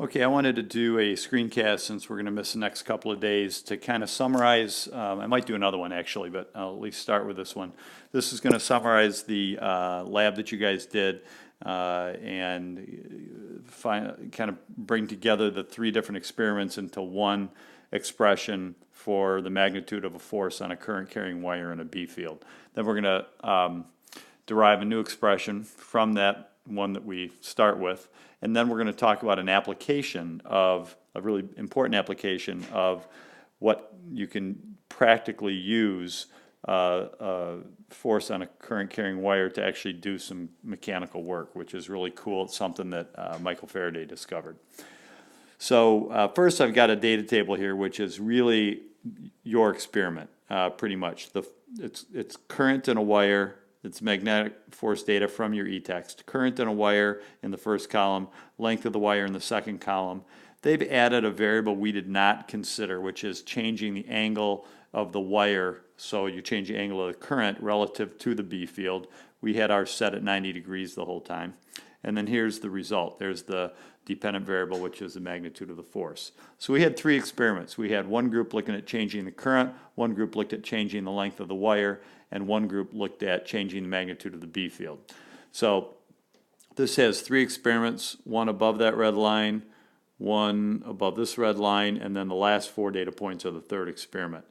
Okay, I wanted to do a screencast since we're going to miss the next couple of days to kind of summarize. I might do another one actually, but I'll at least start with this one. This is going to summarize the lab that you guys did and kind of bring together the three different experiments into one expression for the magnitude of a force on a current carrying wire in a B field. Then we're going to derive a new expression from that one that we start with, and then we're going to talk about an application of a really important application of what you can practically use force on a current carrying wire to actually do some mechanical work, which is really cool. It's something that Michael Faraday discovered. So first I've got a data table here, which is really your experiment, pretty much. It's current in a wire. It's magnetic force data from your e-text. Current in a wire in the first column, length of the wire in the second column. They've added a variable we did not consider, which is changing the angle of the wire. So you change the angle of the current relative to the B field. We had ours set at 90 degrees the whole time. And then here's the result. There's the dependent variable, which is the magnitude of the force. So we had three experiments. We had one group looking at changing the current, one group looked at changing the length of the wire, and one group looked at changing the magnitude of the B field. So this has three experiments, one above that red line, one above this red line, and then the last four data points are the third experiment.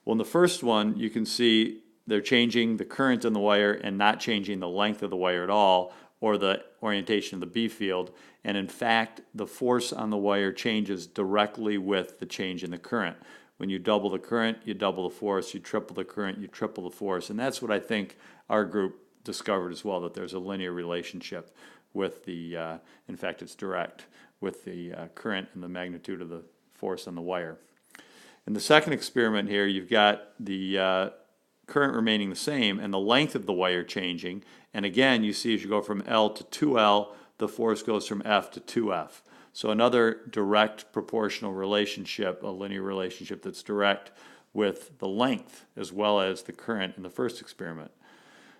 Well, in the first one, you can see they're changing the current in the wire and not changing the length of the wire at all, or the orientation of the B field, and in fact the force on the wire changes directly with the change in the current. When you double the current, you double the force. You triple the current, you triple the force. And that's what I think our group discovered as well, that there's a linear relationship with the, in fact it's direct, with the current and the magnitude of the force on the wire. In the second experiment here, you've got the current remaining the same and the length of the wire changing. And again, you see as you go from L to 2L, the force goes from F to 2F. So another direct proportional relationship, a linear relationship that's direct with the length as well as the current in the first experiment.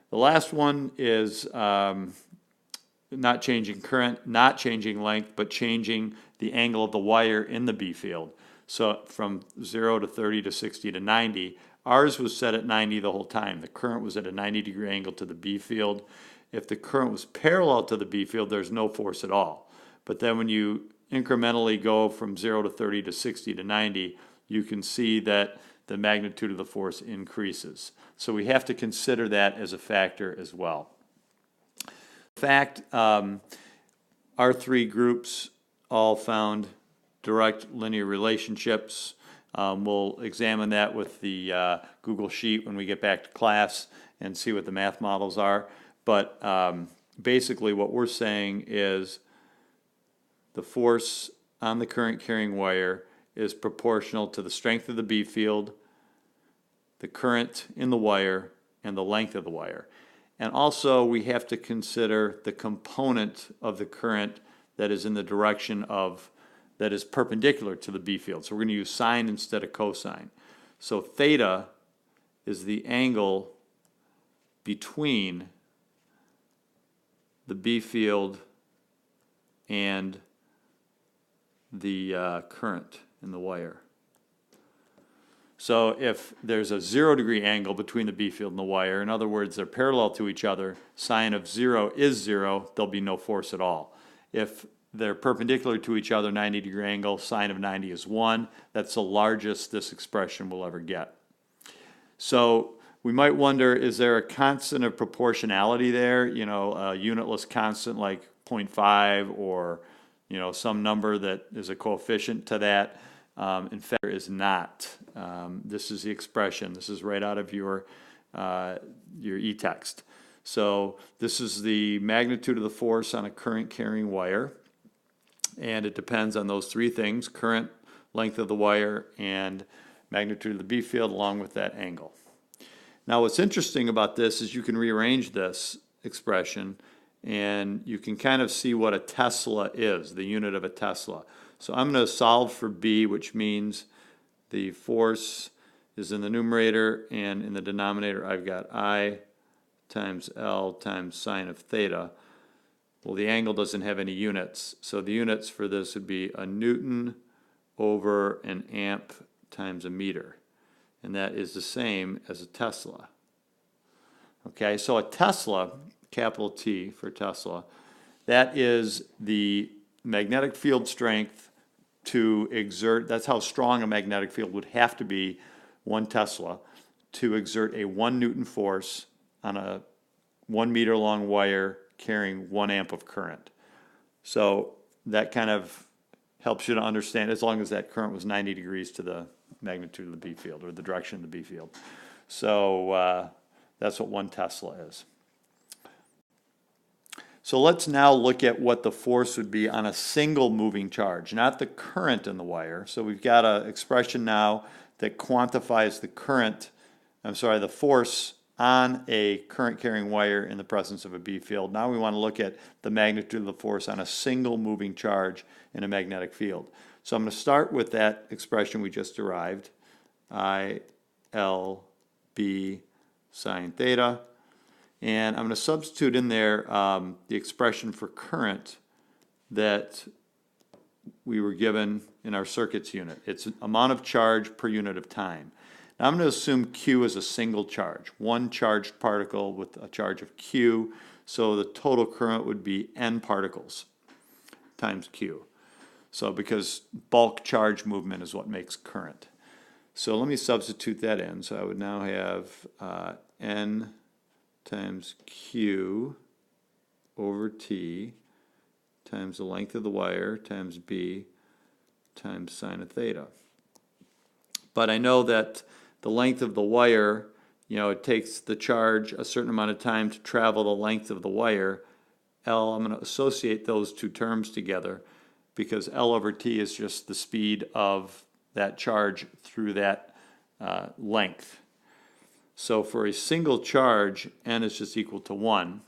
The last one is not changing current, not changing length, but changing the angle of the wire in the B field. So from 0 to 30 to 60 to 90. Ours was set at 90 the whole time. The current was at a 90-degree angle to the B field. If the current was parallel to the B field, there's no force at all. But then when you incrementally go from 0 to 30 to 60 to 90, you can see that the magnitude of the force increases. So we have to consider that as a factor as well. In fact, our three groups all found direct linear relationships. We'll examine that with the Google Sheet when we get back to class and see what the math models are. But basically what we're saying is the force on the current carrying wire is proportional to the strength of the B field, the current in the wire, and the length of the wire. And also we have to consider the component of the current that is in the direction of, that is perpendicular to the B field. So we're going to use sine instead of cosine. So theta is the angle between the B field and the current in the wire. So if there's a 0-degree angle between the B field and the wire, in other words, they're parallel to each other, sine of 0 is 0, there'll be no force at all. If they're perpendicular to each other, 90-degree angle, sine of 90 is 1. That's the largest this expression will ever get. So we might wonder, is there a constant of proportionality there? You know, a unitless constant like 0.5 or, you know, some number that is a coefficient to that. In fact, there is not. This is the expression. This is right out of your e-text. So this is the magnitude of the force on a current carrying wire. And it depends on those three things: current, length of the wire, and magnitude of the B field along with that angle. Now what's interesting about this is you can rearrange this expression and you can kind of see what a Tesla is, the unit of a Tesla. So I'm going to solve for B, which means the force is in the numerator, and in the denominator I've got I times L times sine of theta. Well, the angle doesn't have any units, so the units for this would be a Newton over an amp times a meter, and that is the same as a Tesla. Okay, so a Tesla, capital T for Tesla, that is the magnetic field strength to exert, that's how strong a magnetic field would have to be, 1 Tesla, to exert a 1 Newton force on a 1 meter long wire carrying 1 amp of current. So that kind of helps you to understand, as long as that current was 90 degrees to the magnitude of the B field, or the direction of the B field. So that's what 1 Tesla is. So let's now look at what the force would be on a single moving charge, not the current in the wire. So we've got an expression now that quantifies the force on a current carrying wire in the presence of a B field. Now we want to look at the magnitude of the force on a single moving charge in a magnetic field. So I'm going to start with that expression we just derived, I, L, B sine theta. And I'm going to substitute in there the expression for current that we were given in our circuits unit. It's amount of charge per unit of time. Now I'm going to assume Q is a single charge, 1 charged particle with a charge of Q, so the total current would be N particles times Q. So because bulk charge movement is what makes current. So let me substitute that in. So I would now have N times Q over T times the length of the wire times B times sine of theta. But I know that the length of the wire, it takes the charge a certain amount of time to travel the length of the wire. L, I'm going to associate those two terms together because L over T is just the speed of that charge through that length. So for a single charge, N is just equal to 1.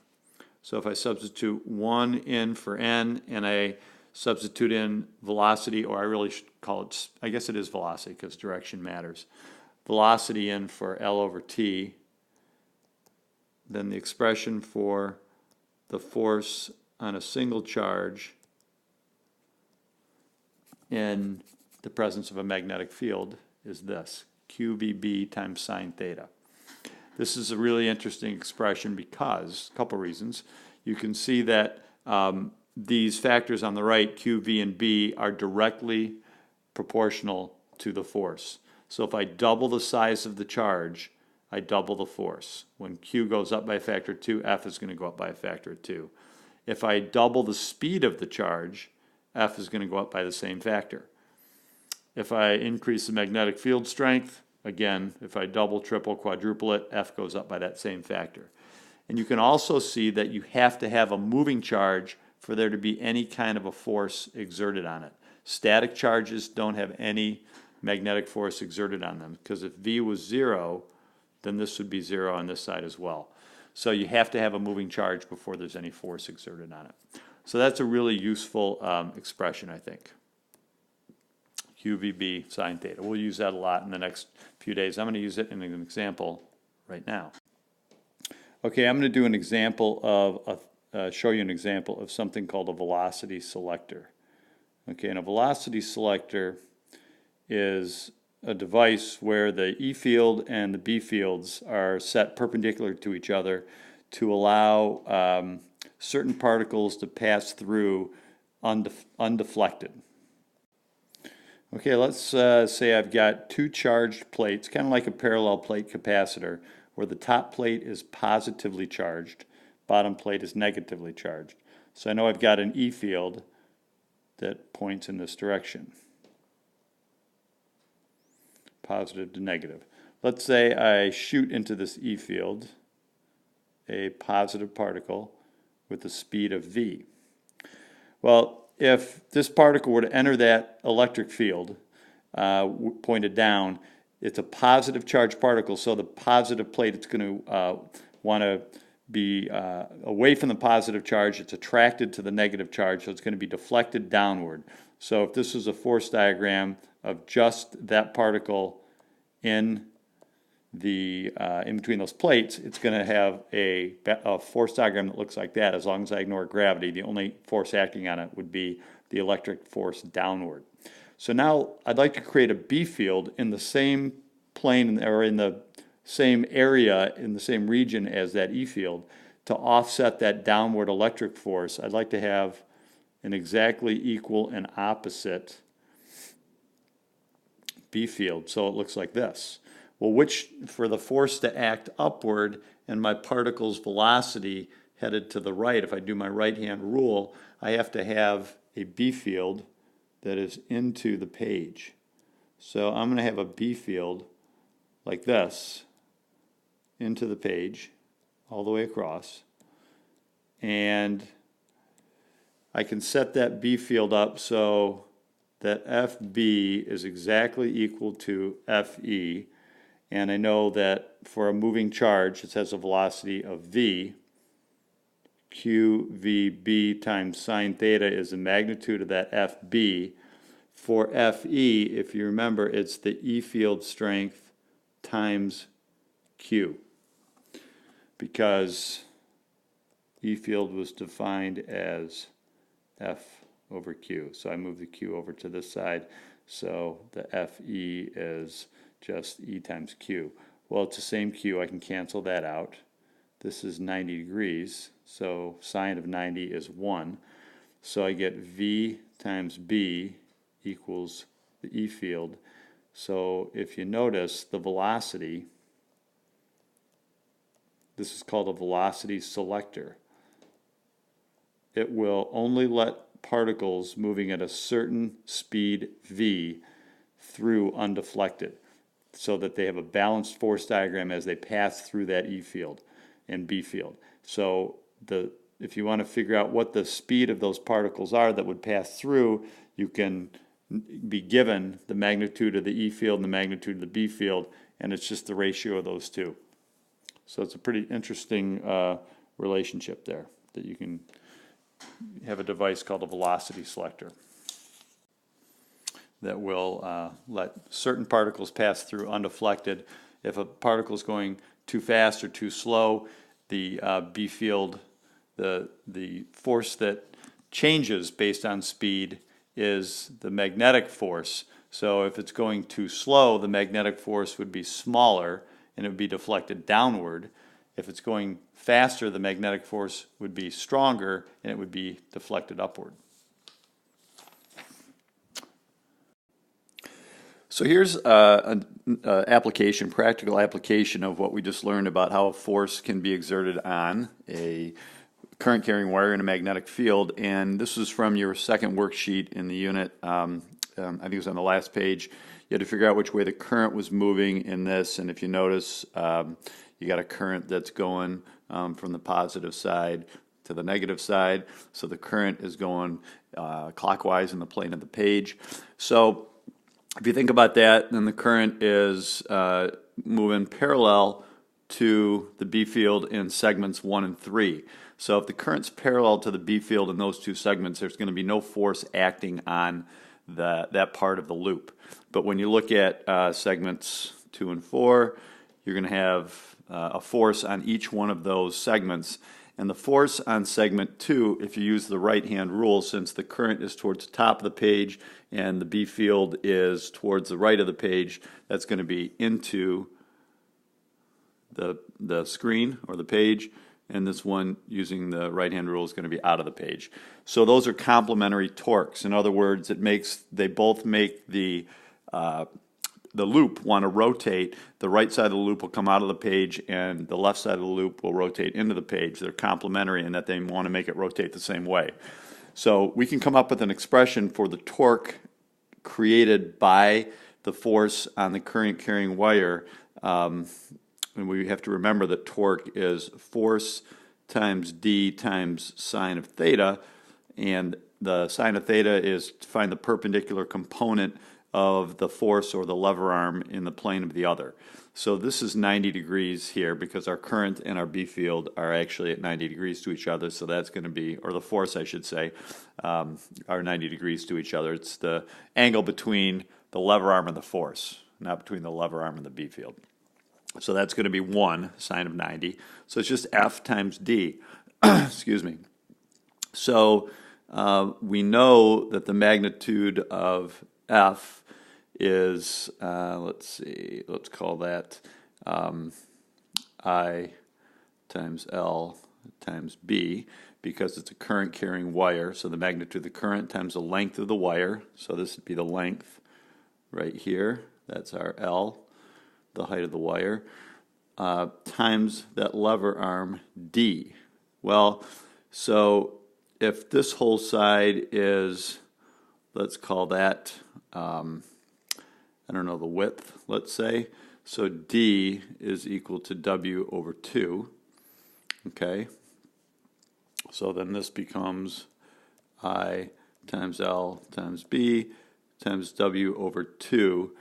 So if I substitute 1 in for N and I substitute in velocity, or I really should call it, I guess it is velocity because direction matters, velocity in for L over T, then the expression for the force on a single charge in the presence of a magnetic field is this, QVB times sine theta. This is a really interesting expression because, a couple reasons. You can see that these factors on the right, Q, V, and B, are directly proportional to the force. So if I double the size of the charge, I double the force. When Q goes up by a factor of 2, F is going to go up by a factor of 2. If I double the speed of the charge, F is going to go up by the same factor. If I increase the magnetic field strength, again, if I double, triple, quadruple it, F goes up by that same factor. And you can also see that you have to have a moving charge for there to be any kind of a force exerted on it. Static charges don't have any magnetic force exerted on them because if V was 0, then this would be 0 on this side as well. So you have to have a moving charge before there's any force exerted on it. So that's a really useful expression, I think. QVB sine theta. We'll use that a lot in the next few days. I'm going to use it in an example right now. Okay, I'm going to do an example of, show you an example of something called a velocity selector. Okay, and a velocity selector is a device where the E field and the B fields are set perpendicular to each other to allow certain particles to pass through undeflected. Okay, let's say I've got 2 charged plates, kind of like a parallel plate capacitor, where the top plate is positively charged, bottom plate is negatively charged. So I know I've got an E field that points in this direction, positive to negative. Let's say I shoot into this E field a positive particle with the speed of V. Well, if this particle were to enter that electric field pointed down, it's a positive charged particle, so the positive plate, it's going to want to be away from the positive charge. It's attracted to the negative charge, so it's going to be deflected downward. So if this was a force diagram of just that particle in in between those plates, it's going to have a force diagram that looks like that. As long as I ignore gravity, the only force acting on it would be the electric force downward. So now I'd like to create a B field in the same plane or in the same area, in the same region as that E field to offset that downward electric force. I'd like to have an exactly equal and opposite B field. So it looks like this. Well, for the force to act upward and my particle's velocity headed to the right, if I do my right-hand rule, I have to have a B field that is into the page. So I'm going to have a B field like this into the page all the way across. And I can set that B field up so that FB is exactly equal to FE. And I know that for a moving charge, it has a velocity of V. QVB times sine theta is the magnitude of that FB. For FE, if you remember, it's the E field strength times Q, because E field was defined as F over Q. So I move the Q over to this side, so the FE is just E times Q. Well, it's the same Q. I can cancel that out. This is 90 degrees, so sine of 90 is 1. So I get V times B equals the E field. So if you notice the velocity, this is called a velocity selector. It will only let particles moving at a certain speed V through undeflected, so that they have a balanced force diagram as they pass through that E field and B field. So if you want to figure out what the speed of those particles are that would pass through, you can be given the magnitude of the E field and the magnitude of the B field, and it's just the ratio of those two. So it's a pretty interesting relationship there, that you can have a device called a velocity selector that will let certain particles pass through undeflected. If a particle is going too fast or too slow, the B field, the force that changes based on speed is the magnetic force. So if it's going too slow, the magnetic force would be smaller and it would be deflected downward. If it's going faster, the magnetic force would be stronger and it would be deflected upward. So here's an application, practical application of what we just learned about how a force can be exerted on a current carrying wire in a magnetic field. And this is from your second worksheet in the unit. I think it was on the last page. You had to figure out which way the current was moving in this. And if you notice, you got a current that's going from the positive side to the negative side. So the current is going clockwise in the plane of the page. So if you think about that, then the current is moving parallel to the B field in segments 1 and 3. So if the current's parallel to the B field in those two segments, there's going to be no force acting on that part of the loop. But when you look at segments 2 and 4, you're going to have a force on each one of those segments. And the force on segment 2, if you use the right-hand rule, since the current is towards the top of the page and the B field is towards the right of the page, that's going to be into the screen or the page, and this one, using the right-hand rule, is going to be out of the page. So those are complementary torques. In other words, they both make the loop want to rotate. The right side of the loop will come out of the page and the left side of the loop will rotate into the page. They're complementary in that they want to make it rotate the same way. So we can come up with an expression for the torque created by the force on the current carrying wire. And we have to remember that torque is force times d times sine of theta, and the sine of theta is to find the perpendicular component of the force or the lever arm in the plane of the other. So this is 90 degrees here because our current and our B field are actually at 90 degrees to each other, so that's going to be, or the force I should say, are 90 degrees to each other. It's the angle between the lever arm and the force, not between the lever arm and the B field. So that's going to be 1 sine of 90. So it's just F times D. Excuse me. So we know that the magnitude of F is, let's see, let's call that I times L times B, because it's a current carrying wire. So the magnitude of the current times the length of the wire. So this would be the length right here. That's our L, the height of the wire, times that lever arm D. Well, so if this whole side is, let's call that, I don't know, the width, let's say. So D is equal to W over 2. Okay. So then this becomes I times L times B times W over 2.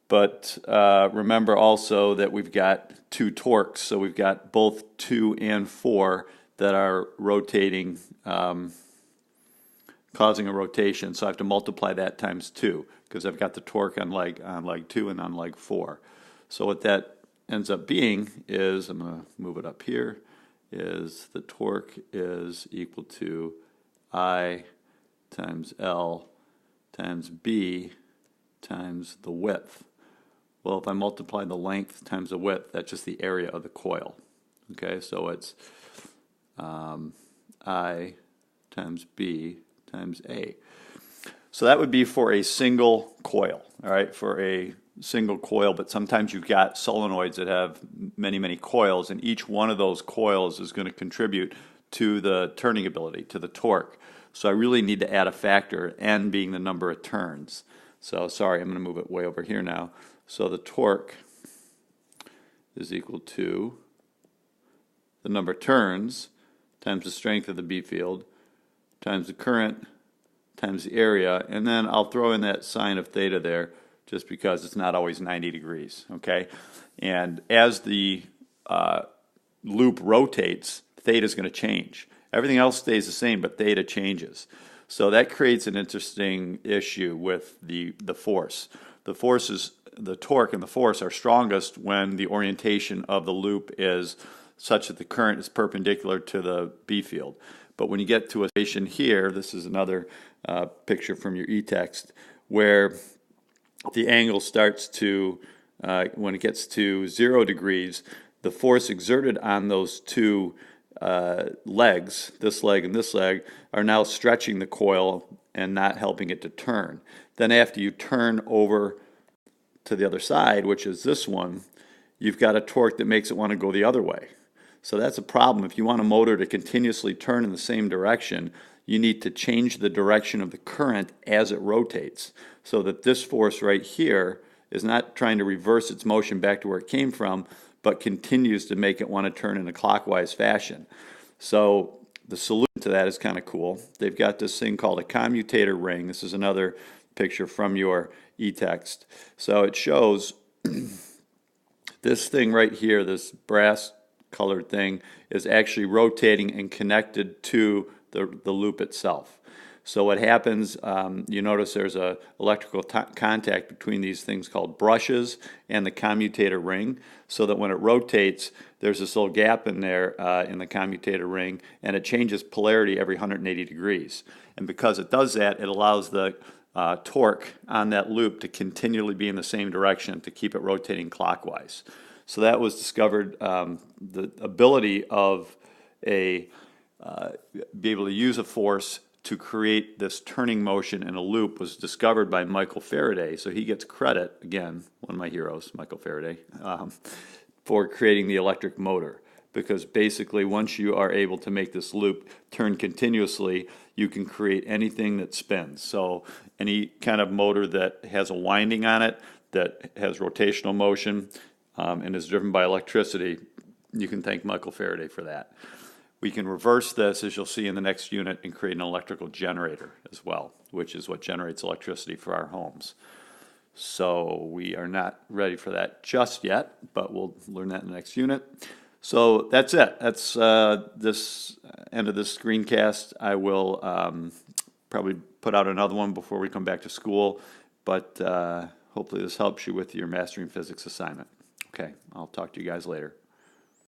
But remember also that we've got 2 torques, so we've got both 2 and 4 that are rotating, causing a rotation. So I have to multiply that times 2 because I've got the torque on leg 2 and on leg 4. So what that ends up being is, I'm going to move it up here, is the torque is equal to I times L times B times the width. Well, if I multiply the length times the width, that's just the area of the coil. Okay, so it's I times B times A. So that would be for a single coil, all right, for a single coil, but sometimes you've got solenoids that have many, many coils, and each one of those coils is going to contribute to the turning ability, to the torque. So I really need to add a factor, N being the number of turns. So sorry, I'm going to move it way over here now. So the torque is equal to the number of turns times the strength of the B field times the current times the area, and then I'll throw in that sine of theta there just because it's not always 90 degrees, okay? And as the loop rotates, theta is going to change. Everything else stays the same, but theta changes. So that creates an interesting issue with the force. The torque and the force are strongest when the orientation of the loop is such that the current is perpendicular to the B field. But when you get to a station here, this is another picture from your e-text, where the angle starts to, when it gets to 0 degrees, the force exerted on those two legs, this leg and this leg, are now stretching the coil and not helping it to turn. Then after you turn over to the other side, which is this one, you've got a torque that makes it want to go the other way. So that's a problem. If you want a motor to continuously turn in the same direction, you need to change the direction of the current as it rotates, so that this force right here is not trying to reverse its motion back to where it came from, but continues to make it want to turn in a clockwise fashion. So the solution to that is kind of cool. They've got this thing called a commutator ring. This is another picture from your e-text. So it shows this thing right here, this brass colored thing, is actually rotating and connected to the loop itself. So what happens, you notice there's a electrical contact between these things called brushes and the commutator ring, so that when it rotates, there's this little gap in there in the commutator ring, and it changes polarity every 180 degrees. And because it does that, it allows the torque on that loop to continually be in the same direction to keep it rotating clockwise. So that was discovered, the ability of be able to use a force to create this turning motion in a loop was discovered by Michael Faraday. So he gets credit, again, one of my heroes, Michael Faraday, for creating the electric motor. Because basically once you are able to make this loop turn continuously, you can create anything that spins. So any kind of motor that has a winding on it, that has rotational motion, and is driven by electricity, you can thank Michael Faraday for that. We can reverse this, as you'll see in the next unit, and create an electrical generator as well, which is what generates electricity for our homes. So we are not ready for that just yet, but we'll learn that in the next unit. So that's it. That's this end of this screencast. I will probably put out another one before we come back to school, but hopefully this helps you with your Mastering Physics assignment. Okay. Okay, I'll talk to you guys later.